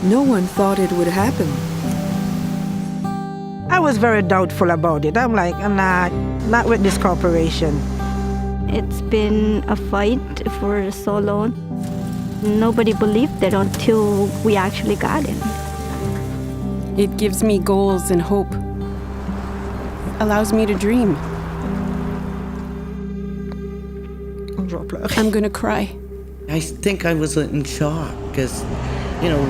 No one thought it would happen. I was very doubtful about it. I'm like, nah, not with this corporation. It's been a fight for so long. Nobody believed it until we actually got it. It gives me goals and hope. Allows me to dream. I'm gonna cry. I think I was in shock because,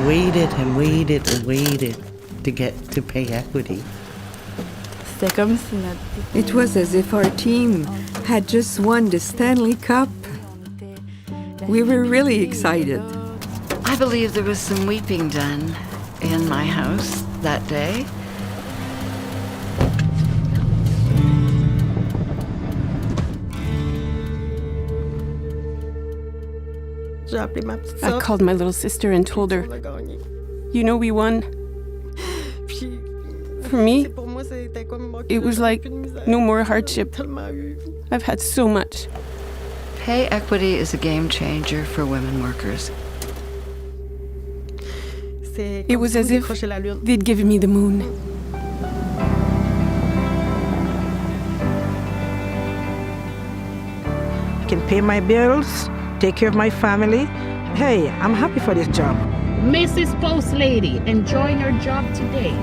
waited and waited and waited to get to pay equity. It was as if our team had just won the Stanley Cup. We were really excited. I believe there was some weeping done in my house that day. I called my little sister and told her, we won. For me, it was like no more hardship. I've had so much. Pay equity is a game changer for women workers. It was as if they'd given me the moon. I can pay my bills, take care of my family. Hey, I'm happy for this job. Mrs. Post Lady, enjoying her job today.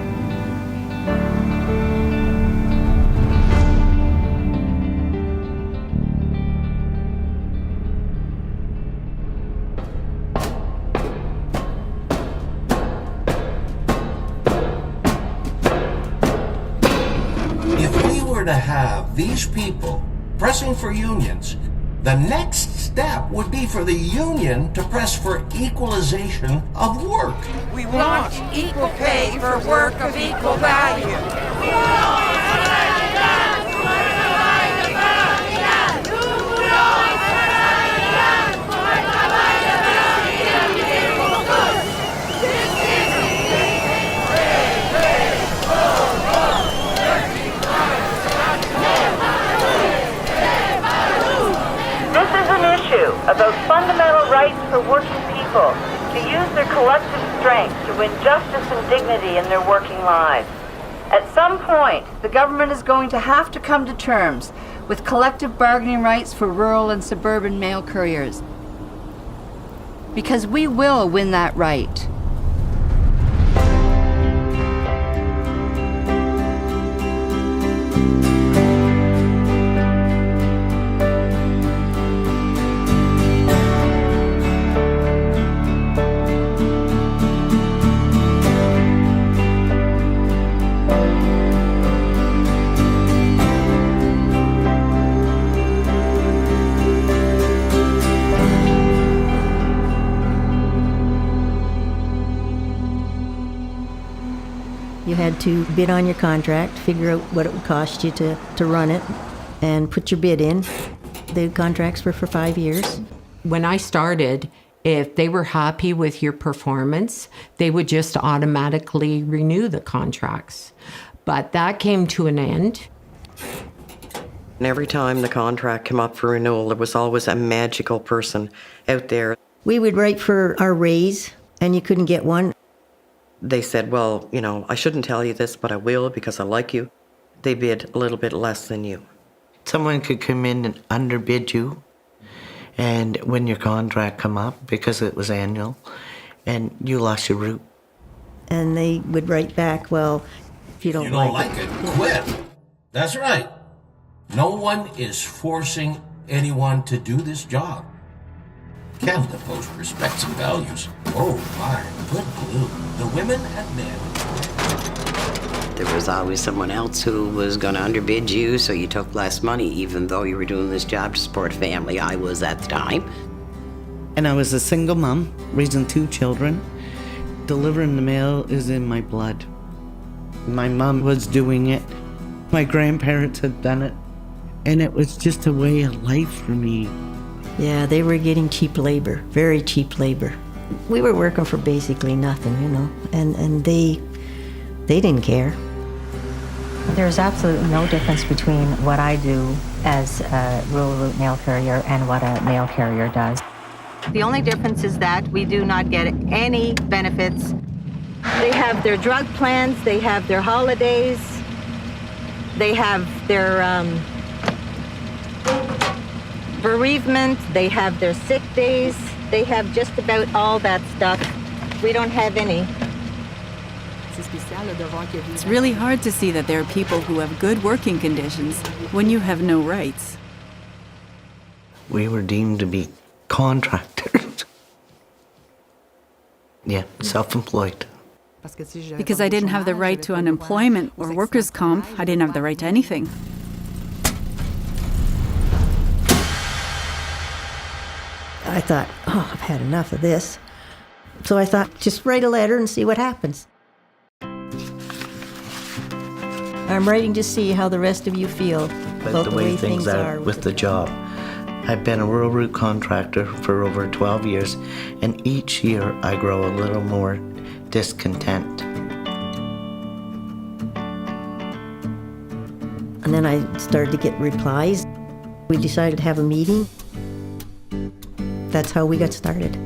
If we were to have these people pressing for unions, the next step would be for the union to press for equalization of work. We want equal pay for work of equal value. About fundamental rights for working people to use their collective strength to win justice and dignity in their working lives. At some point, the government is going to have to come to terms with collective bargaining rights for rural and suburban mail couriers. Because we will win that right. You had to bid on your contract, figure out what it would cost you to run it, and put your bid in. The contracts were for 5 years. When I started, if they were happy with your performance, they would just automatically renew the contracts. But that came to an end. And every time the contract came up for renewal, there was always a magical person out there. We would write for our raise, and you couldn't get one. They said, well, I shouldn't tell you this, but I will because I like you. They bid a little bit less than you. Someone could come in and underbid you, and when your contract come up, because it was annual, and you lost your route. And they would write back, well, if you don't like it, quit. That's right. No one is forcing anyone to do this job. Canada Post respects and values. Oh my, good glue. The women and men. There was always someone else who was going to underbid you, so you took less money, even though you were doing this job to support a family. I was at the time. And I was a single mom, raising 2 children. Delivering the mail is in my blood. My mom was doing it. My grandparents had done it. And it was just a way of life for me. Yeah, they were getting cheap labor, very cheap labor. We were working for basically nothing, and they didn't care. There's absolutely no difference between what I do as a rural route mail carrier and what a mail carrier does. The only difference is that we do not get any benefits They have their drug plans, they have their holidays, they have their bereavement, they have their sick days, they have just about all that stuff. We don't have any. It's really hard to see that there are people who have good working conditions when you have no rights. We were deemed to be contractors. Yeah, self-employed. Because I didn't have the right to unemployment or workers' comp, I didn't have the right to anything. I thought, oh, I've had enough of this. So I thought, just write a letter and see what happens. I'm writing to see how the rest of you feel about the way things are with the job. I've been a rural route contractor for over 12 years, and each year I grow a little more discontent. And then I started to get replies. We decided to have a meeting. That's how we got started.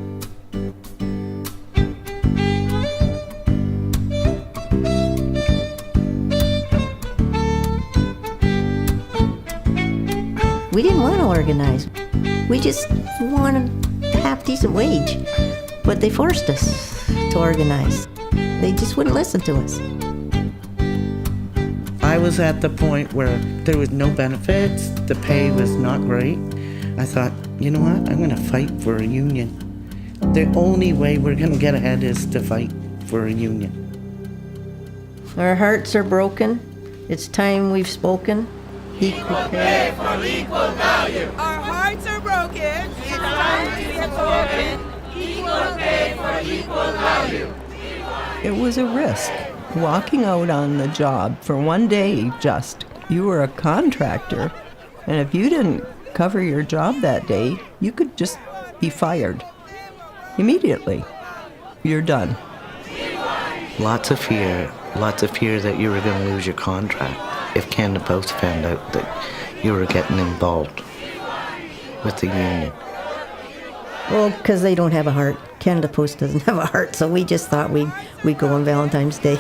We didn't want to organize. We just wanted to have a decent wage. But they forced us to organize. They just wouldn't listen to us. I was at the point where there was no benefits, the pay was not great. I thought, you know what, I'm gonna fight for a union. The only way we're gonna get ahead is to fight for a union. Our hearts are broken. It's time we've spoken. Equal pay for equal value. Our hearts are broken. It's time to be spoken. Equal pay for equal value. It was a risk. Walking out on the job for one day just. You were a contractor, and if you didn't cover your job that day, you could just be fired. Immediately. You're done. Lots of fear that you were going to lose your contract if Canada Post found out that you were getting involved with the union. Well, because they don't have a heart. Canada Post doesn't have a heart, so we just thought we'd go on Valentine's Day.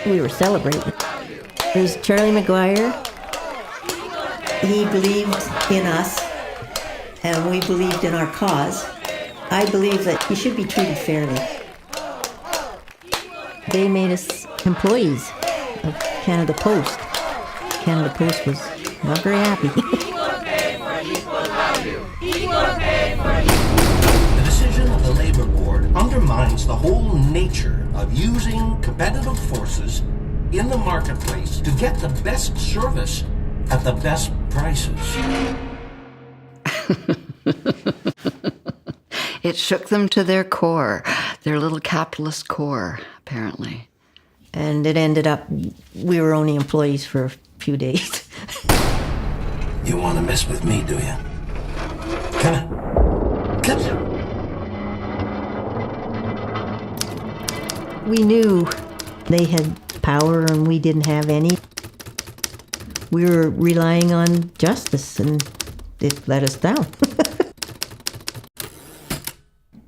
We were celebrating. There's Charlie McGuire. He believed in us, and we believed in our cause. I believe that he should be treated fairly. They made us employees of Canada Post. Canada Post was not very happy. The decision of the Labour Board undermines the whole nature of using competitive forces in the marketplace to get the best service at the best prices. It shook them to their core, their little capitalist core, apparently. And it ended up, we were only employees for a few days. You want to mess with me, do you? Come on. Come on. We knew they had power and we didn't have any. We were relying on justice and it let us down.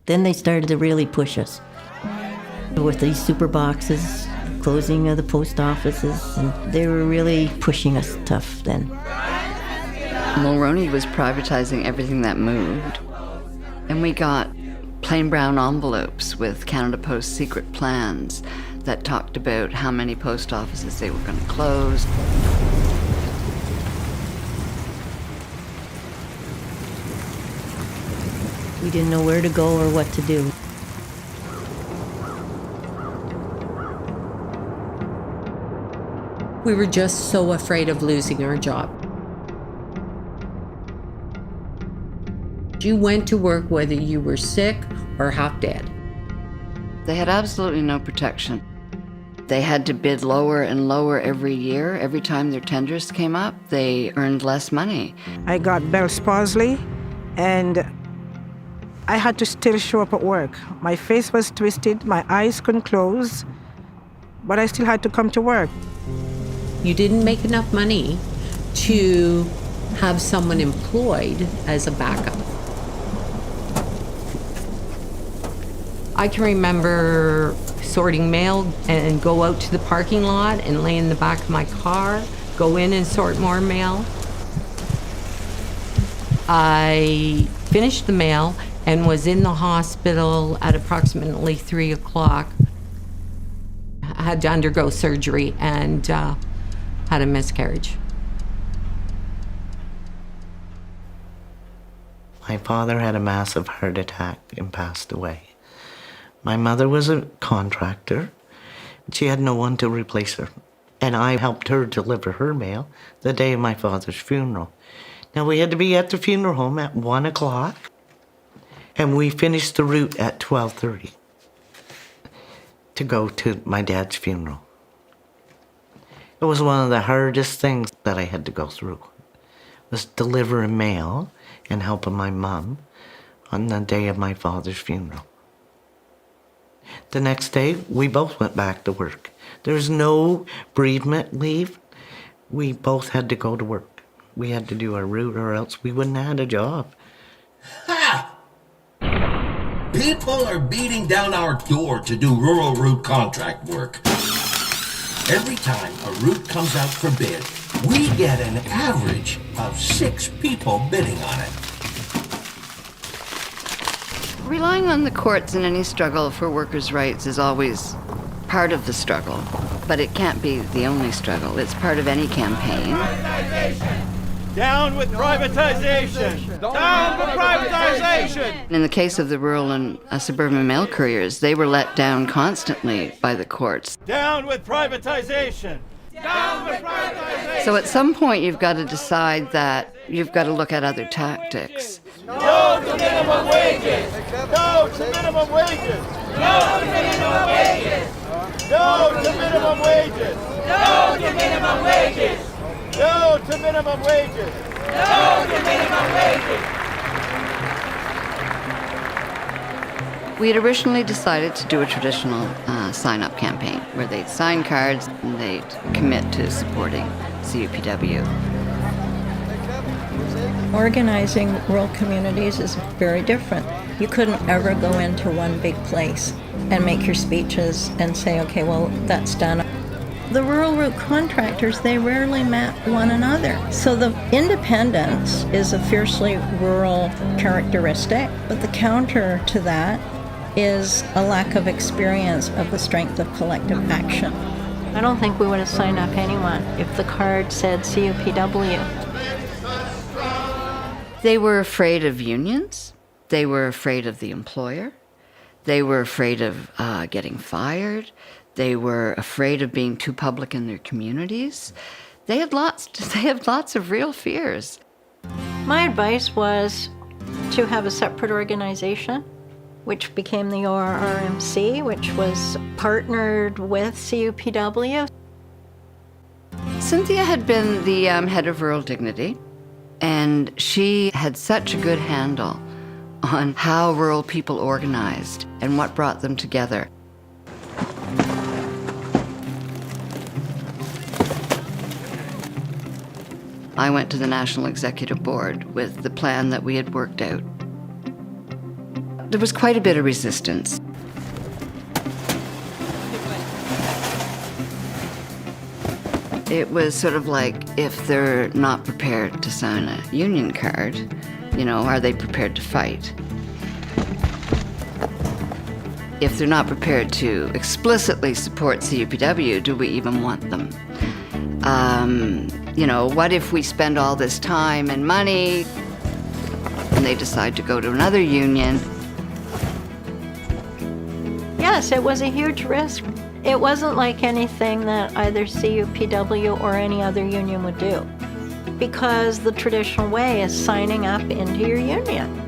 Then they started to really push us with these super boxes, closing of the post offices, and they were really pushing us tough then. Mulroney was privatizing everything that moved, and we got plain brown envelopes with Canada Post secret plans that talked about how many post offices they were going to close. We didn't know where to go or what to do. We were just so afraid of losing our job. You went to work whether you were sick or half dead. They had absolutely no protection. They had to bid lower and lower every year. Every time their tenders came up, they earned less money. I got Bell's palsy, and I had to still show up at work. My face was twisted, my eyes couldn't close, but I still had to come to work. You didn't make enough money to have someone employed as a backup. I can remember sorting mail and go out to the parking lot and lay in the back of my car, go in and sort more mail. I finished the mail and was in the hospital at approximately 3 o'clock. I had to undergo surgery and had a miscarriage. My father had a massive heart attack and passed away. My mother was a contractor. She had no one to replace her. And I helped her deliver her mail the day of my father's funeral. Now, we had to be at the funeral home at 1 o'clock, and we finished the route at 12:30 to go to my dad's funeral. It was one of the hardest things that I had to go through, was delivering mail and helping my mom on the day of my father's funeral. The next day, we both went back to work. There was no bereavement leave. We both had to go to work. We had to do our route or else we wouldn't have had a job. Ha! People are beating down our door to do rural route contract work. Every time a route comes out for bid, we get an average of 6 people bidding on it. Relying on the courts in any struggle for workers' rights is always part of the struggle, but it can't be the only struggle. It's part of any campaign. Down with privatization! Down with privatization! In the case of the rural and suburban mail couriers, they were let down constantly by the courts. Down with privatization! Down with privatization! So at some point you've got to decide that you've got to look at other tactics. No to minimum wages! No to minimum wages! No to minimum wages! No to minimum wages! No to minimum wages! No to minimum wages! No to minimum wages! We had originally decided to do a traditional sign-up campaign where they'd sign cards and they'd commit to supporting CUPW. Organizing rural communities is very different. You couldn't ever go into one big place and make your speeches and say, okay, well, that's done. The rural route contractors, they rarely met one another. So the independence is a fiercely rural characteristic, but the counter to that is a lack of experience of the strength of collective action. I don't think we would have signed up anyone if the card said CUPW. They were afraid of unions. They were afraid of the employer. They were afraid of getting fired. They were afraid of being too public in their communities. They had lots of real fears. My advice was to have a separate organization, which became the ORRMC, which was partnered with CUPW. Cynthia had been the head of Rural Dignity, and she had such a good handle on how rural people organized and what brought them together. I went to the National Executive Board with the plan that we had worked out. There was quite a bit of resistance. It was sort of like, if they're not prepared to sign a union card, are they prepared to fight? If they're not prepared to explicitly support CUPW, do we even want them? What if we spend all this time and money and they decide to go to another union? Yes, it was a huge risk. It wasn't like anything that either CUPW or any other union would do, because the traditional way is signing up into your union.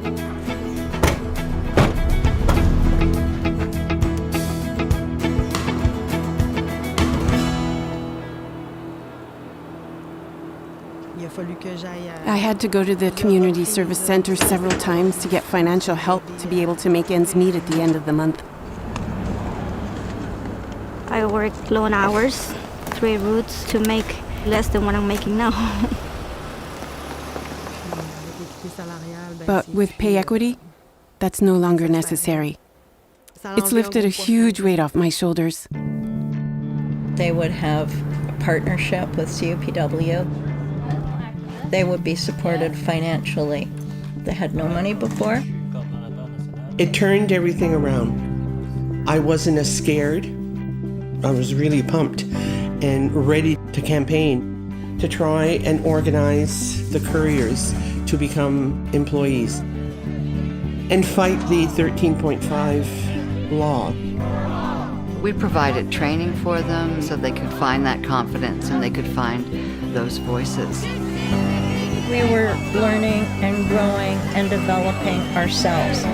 I had to go to the community service center several times to get financial help to be able to make ends meet at the end of the month. I worked long hours, trade routes to make less than what I'm making now. But with pay equity, that's no longer necessary. It's lifted a huge weight off my shoulders. They would have a partnership with CUPW. They would be supported financially. They had no money before. It turned everything around. I wasn't as scared. I was really pumped and ready to campaign to try and organize the couriers to become employees and fight the 13.5 law. We provided training for them so they could find that confidence and they could find those voices. We were learning and growing and developing ourselves.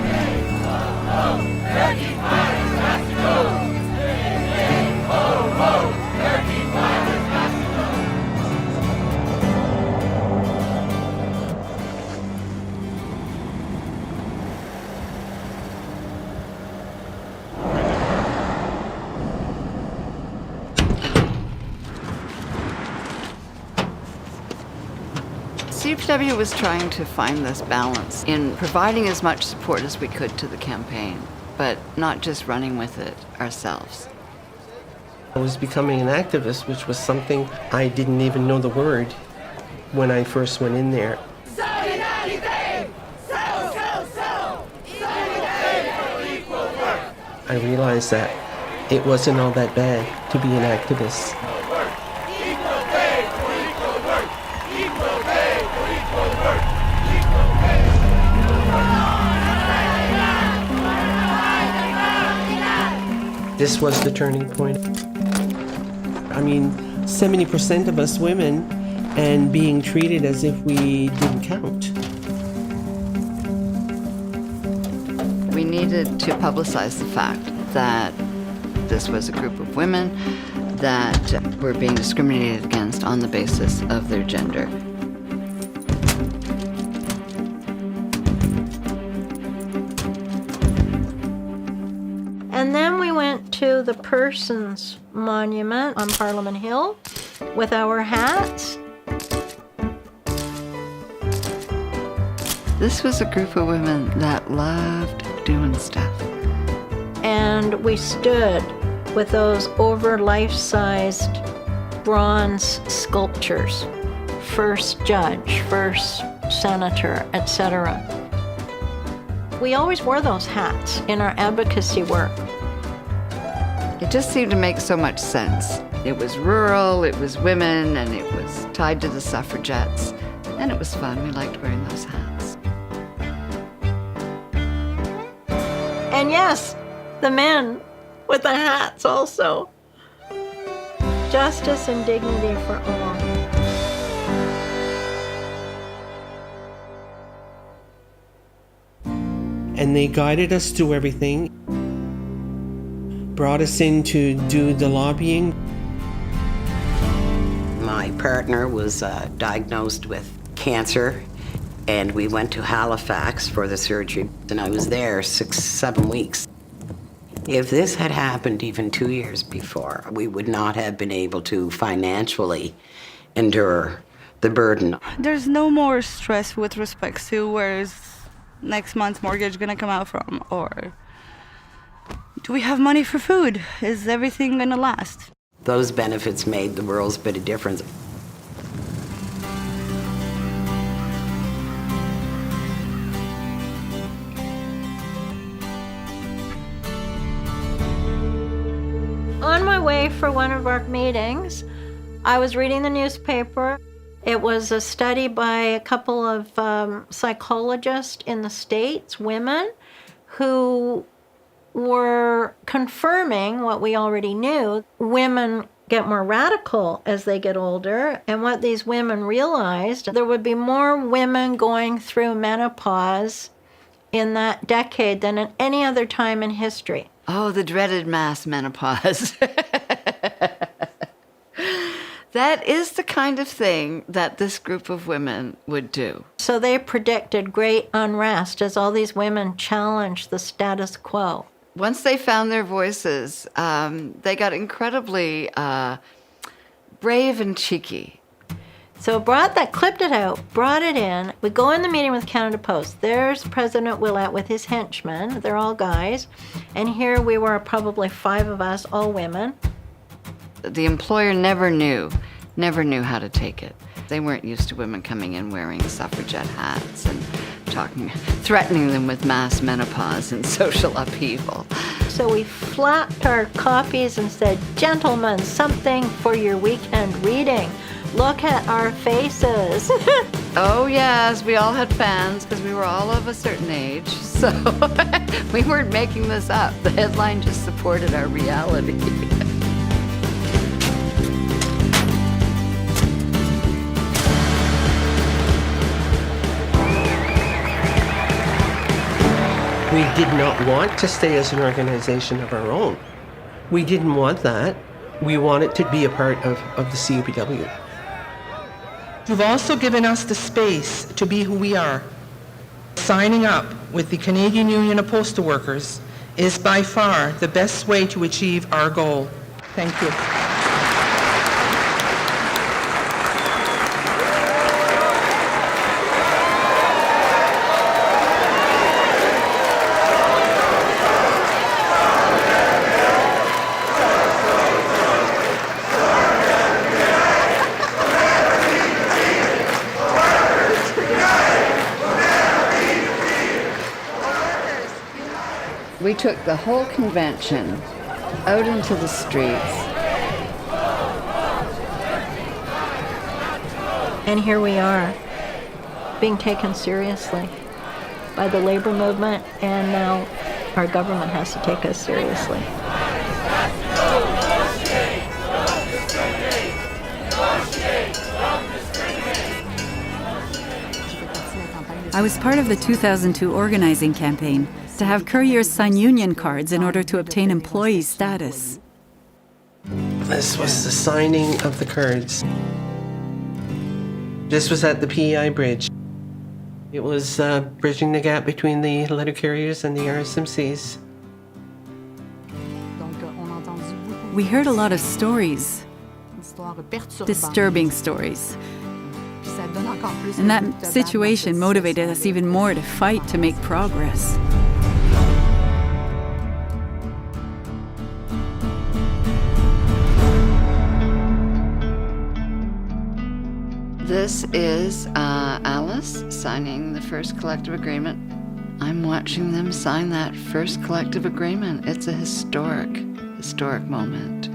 CUPW was trying to find this balance in providing as much support as we could to the campaign, but not just running with it ourselves. I was becoming an activist, which was something I didn't even know the word when I first went in there. I realized that it wasn't all that bad to be an activist. This was the turning point. I mean, 70% of us women and being treated as if we didn't count. We needed to publicize the fact that this was a group of women that were being discriminated against on the basis of their gender. And then we went to the Persons Monument on Parliament Hill with our hats. This was a group of women that loved doing stuff. And we stood with those over life-sized bronze sculptures. First judge, first senator, etc. We always wore those hats in our advocacy work. It just seemed to make so much sense. It was rural, it was women, and it was tied to the suffragettes. And it was fun. We liked wearing those hats. And yes, the men with the hats also. Justice and dignity for all. And they guided us through everything, brought us in to do the lobbying. My partner was diagnosed with cancer, and we went to Halifax for the surgery, and I was there 6-7 weeks. If this had happened even 2 years before, we would not have been able to financially endure the burden. There's no more stress with respect to where is next month's mortgage gonna come out from, or do we have money for food? Is everything gonna last? Those benefits made the world's bit of difference. On my way for one of our meetings, I was reading the newspaper. It was a study by a couple of psychologists in the States, women, who were confirming what we already knew. Women get more radical as they get older, and what these women realized, there would be more women going through menopause in that decade than at any other time in history. Oh, the dreaded mass menopause. That is the kind of thing that this group of women would do. So they predicted great unrest as all these women challenged the status quo. Once they found their voices, they got incredibly brave and cheeky. So clipped it out, brought it in. We go in the meeting with Canada Post. There's President Willett with his henchmen. They're all guys. And here we were, probably 5 of us, all women. The employer never knew how to take it. They weren't used to women coming in wearing suffragette hats and threatening them with mass menopause and social upheaval. So we flapped our copies and said, "Gentlemen, something for your weekend reading. Look at our faces." Oh yes, we all had fans because we were all of a certain age. So we weren't making this up. The headline just supported our reality. We did not want to stay as an organization of our own. We didn't want that. We wanted to be a part of the CUPW. You've also given us the space to be who we are. Signing up with the Canadian Union of Postal Workers is by far the best way to achieve our goal. Thank you. We took the whole convention out into the streets. And here we are, being taken seriously by the labor movement, and now our government has to take us seriously. I was part of the 2002 organizing campaign to have couriers sign union cards in order to obtain employee status. This was the signing of the cards. This was at the PEI Bridge. It was bridging the gap between the letter carriers and the RSMCs. We heard a lot of stories, disturbing stories. And that situation motivated us even more to fight to make progress. This is Alice signing the first collective agreement. I'm watching them sign that first collective agreement. It's a historic moment.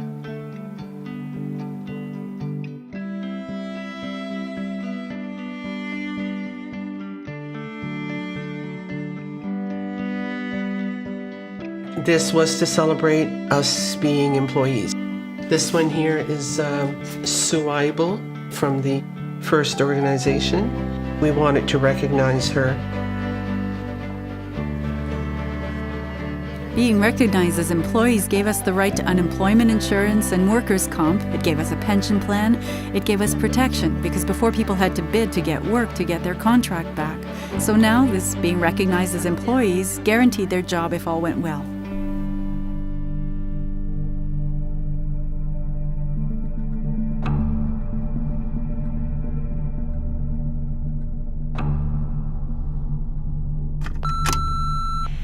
This was to celebrate us being employees. This one here is Sue Eibel from the first organization. We wanted to recognize her. Being recognized as employees gave us the right to unemployment insurance and workers' comp. It gave us a pension plan. It gave us protection, because before people had to bid to get work to get their contract back. So now this being recognized as employees guaranteed their job if all went well.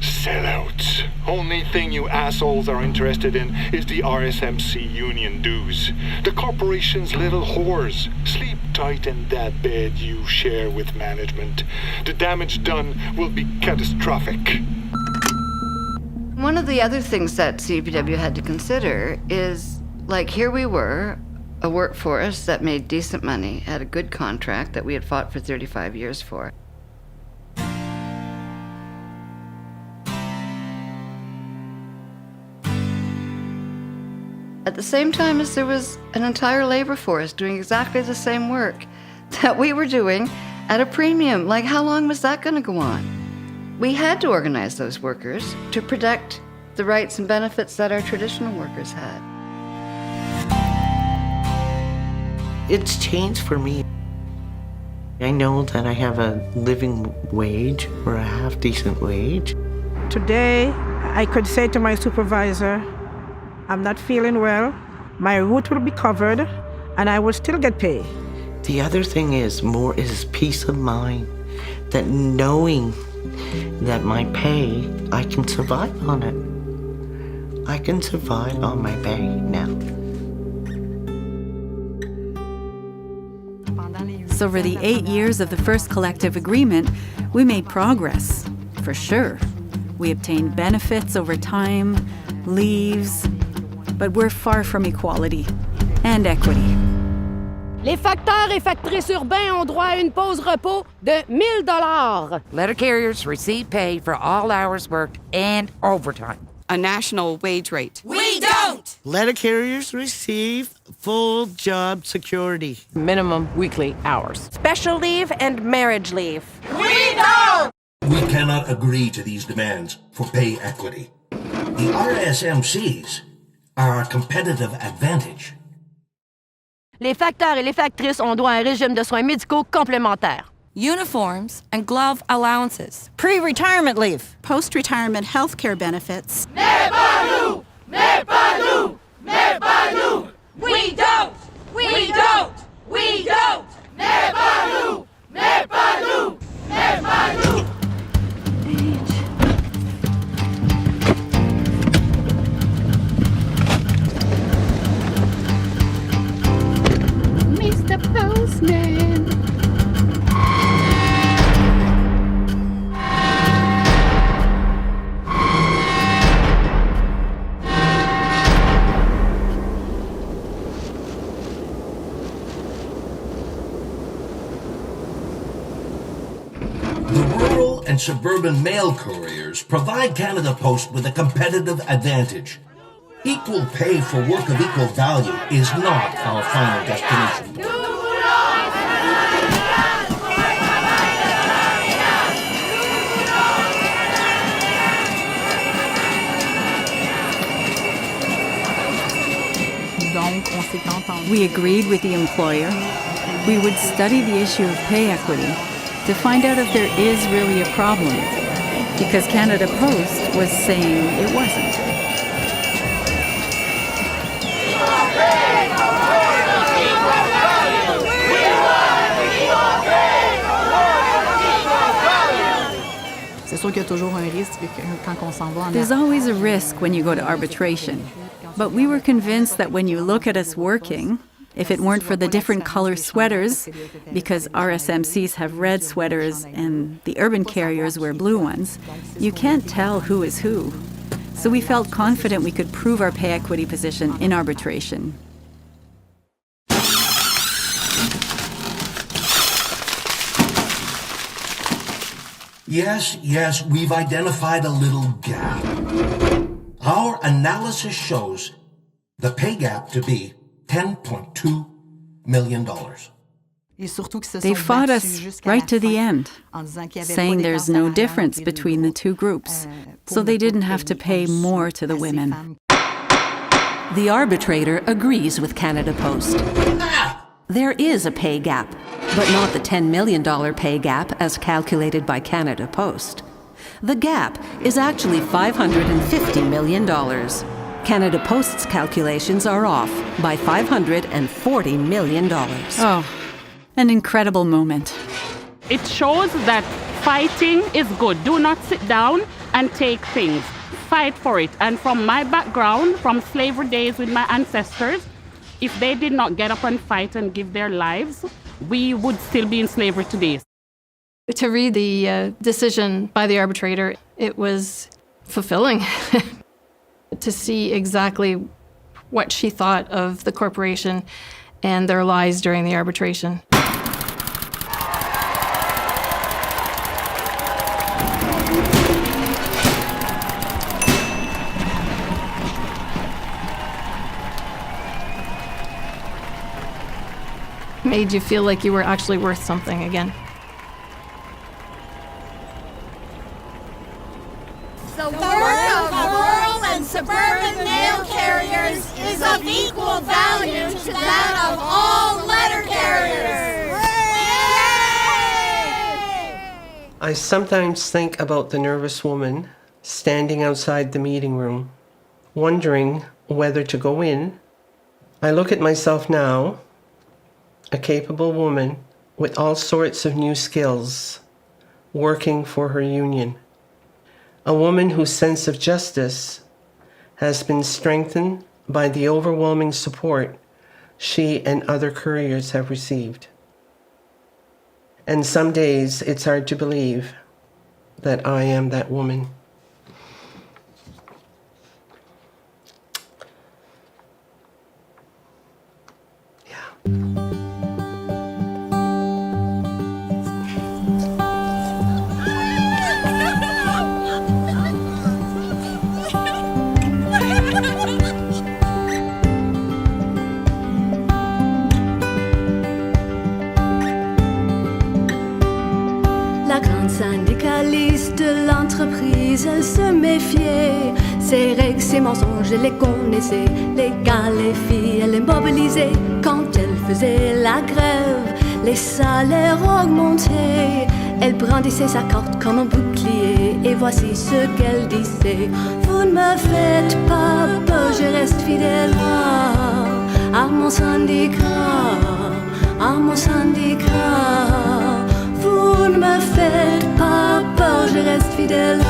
Sellouts. Only thing you assholes are interested in is the RSMC union dues. The corporation's little whores. Sleep tight in that bed you share with management. The damage done will be catastrophic. One of the other things that CUPW had to consider is, like, here we were, a workforce that made decent money, had a good contract that we had fought for 35 years for. At the same time as there was an entire labor force doing exactly the same work that we were doing at a premium. Like, how long was that going to go on? We had to organize those workers to protect the rights and benefits that our traditional workers had. It's changed for me. I know that I have a living wage or a half-decent wage. Today, I could say to my supervisor, I'm not feeling well. My route will be covered. and I would still get paid. The other thing is peace of mind, that knowing that my pay, I can survive on it. I can survive on my pay now. So over the 8 years of the first collective agreement, we made progress, for sure. We obtained benefits over time, leaves, but we're far from equality and equity. Les facteurs et factrices urbains ont droit à une pause repos de $1,000. Letter carriers receive pay for all hours worked and overtime. A national wage rate. We don't! Letter carriers receive full job security. Minimum weekly hours. Special leave and marriage leave. We don't! We cannot agree to these demands for pay equity. The RSMCs are our competitive advantage. Les facteurs et les factrices ont droit à un régime de soins médicaux complémentaires. Uniforms and glove allowances. Pre-retirement leave. Post-retirement health care benefits. Mais pas nous! Mais pas nous! Mais pas nous! We don't! We don't! We don't! Mais pas nous! Mais pas nous! Mais pas nous! Mr. Postman. The rural and suburban mail couriers provide Canada Post with a competitive advantage. Equal pay for work of equal value is not our final destination. We agreed with the employer. We would study the issue of pay equity to find out if there is really a problem, because Canada Post was saying it wasn't. There's always a risk when you go to arbitration, but we were convinced that when you look at us working, if it weren't for the different color sweaters, because RSMCs have red sweaters and the urban carriers wear blue ones, you can't tell who is who. So we felt confident we could prove our pay equity position in arbitration. Yes, we've identified a little gap. Our analysis shows the pay gap to be $10.2 million. They fought us right to the end, saying there's no difference between the two groups, so they didn't have to pay more to the women. The arbitrator agrees with Canada Post. There is a pay gap, but not the $10 million pay gap as calculated by Canada Post. The gap is actually $550 million. Canada Post's calculations are off by $540 million. Oh, an incredible moment. It shows that fighting is good. Do not sit down and take things. Fight for it. And from my background, from slavery days with my ancestors, if they did not get up and fight and give their lives, we would still be in slavery today. To read the decision by the arbitrator, it was fulfilling to see exactly what she thought of the corporation and their lies during the arbitration. Made you feel like you were actually worth something again. The work of rural and suburban mail carriers is of equal value to that of all letter carriers. I sometimes think about the nervous woman standing outside the meeting room, wondering whether to go in. I look at myself now, a capable woman with all sorts of new skills working for her union. A woman whose sense of justice has been strengthened by the overwhelming support she and other couriers have received. And some days it's hard to believe that I am that woman. La grande syndicaliste de l'entreprise, elle se méfiait. Ses règles, ses mensonges, elle les connaissait. Les gars, les filles, elle les mobilisait. Quand elle faisait la grève, les salaires augmentaient. Elle brandissait sa carte comme un bouclier. Et voici ce qu'elle disait: vous ne me faites pas peur, je reste fidèle à mon syndicat, à mon syndicat. Vous ne me faites pas peur, je reste fidèle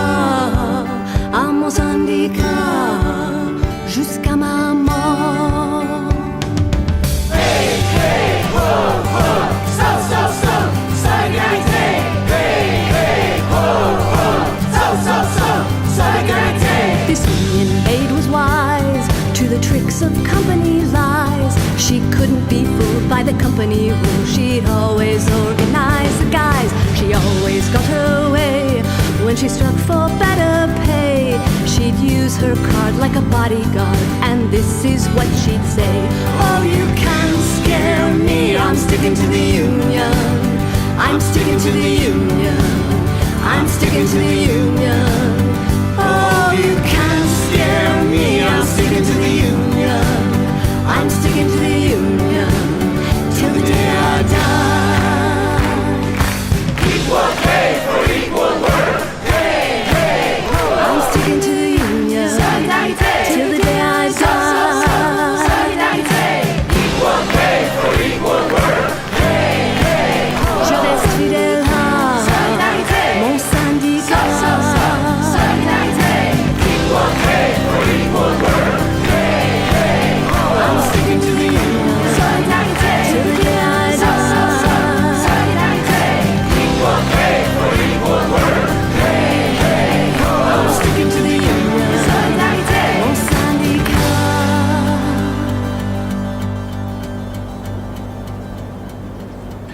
à mon syndicat jusqu'à ma mort. Hey, hey, ho, ho, stop, stop, stop, solidarité. Hey, hey, ho, ho, stop, stop, stop, solidarité. This union maid was wise to the tricks of company lies. She couldn't be fooled by the company rules. She'd always organize the guys. She always got her way. When she struck for better pay, she'd use her card like a bodyguard. And this is what she'd say: oh, you can't scare me, I'm sticking to the union. I'm sticking to the union. I'm sticking to the union. Oh, you can't scare me, I'm sticking to the union. I'm sticking to the union till the day I die. Equal pay for equal work. Hey, hey, ho. I'm sticking to the union till the day I die. Solidarité. Equal pay for equal work. Hey, hey, ho. Je reste fidèle à mon syndicat. Solidarité. Equal pay for equal work. Hey, hey, ho. I'm sticking to the union till the day I die. Solidarité. Equal pay for equal work. Hey, hey, ho. I'm sticking to the union, mon syndicat.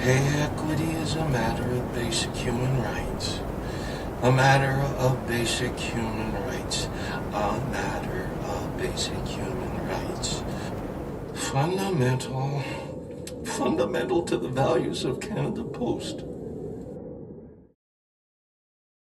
Pay equity is a matter of basic human rights. A matter of basic human rights. A matter of basic human rights. Fundamental to the values of Canada Post.